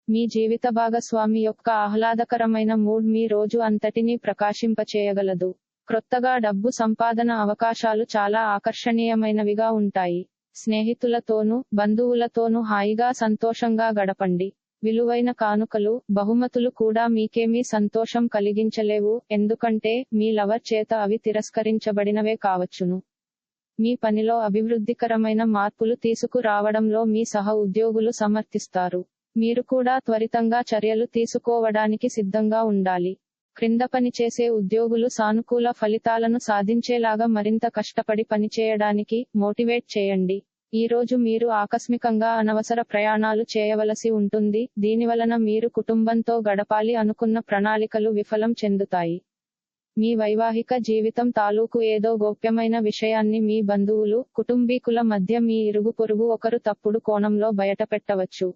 మీ జీవిత భాగస్వామి యొక్క ఆహ్లాదకరమైన మూడ్ మీ రోజు అంతటినీ ప్రకాశింపచేయగలదు. క్రొత్తగా డబ్బు సంపాదన అవకాశాలు చాలా ఆకర్షణీయమైనవిగా ఉంటాయి. స్నేహితులతోనూ బంధువులతోనూ హాయిగా సంతోషంగా గడపండి. విలువైన కానుకలు, బహుమతులు కూడా మీకేమీ సంతోషం కలిగించలేవు, ఎందుకంటే మీ లవర్ చేత అవి తిరస్కరించబడినవే కావచ్చును. మీ పనిలో అభివృద్ధికరమైన మార్పులు తీసుకురావడంలో మీ సహ ఉద్యోగులు సమర్థిస్తారు. మీరు కూడా త్వరితంగా చర్యలు తీసుకోవడానికి సిద్ధంగా ఉండాలి. క్రింద పనిచేసే ఉద్యోగులు సానుకూల ఫలితాలను సాధించేలాగా మరింత కష్టపడి పనిచేయడానికి మోటివేట్ చేయండి. ఈ రోజు మీరు ఆకస్మికంగా అనవసర ప్రయాణాలు చేయవలసి ఉంటుంది, దీనివలన మీరు కుటుంబంతో గడపాలి అనుకున్న ప్రణాళికలు విఫలం చెందుతాయి. మీ వైవాహిక జీవితం తాలూకు ఏదో గోప్యమైన విషయాన్ని మీ బంధువులు, కుటుంబీకుల మధ్య మీ ఇరుగు పొరుగు ఒకరు తప్పుడు కోణంలో బయటపెట్టవచ్చు.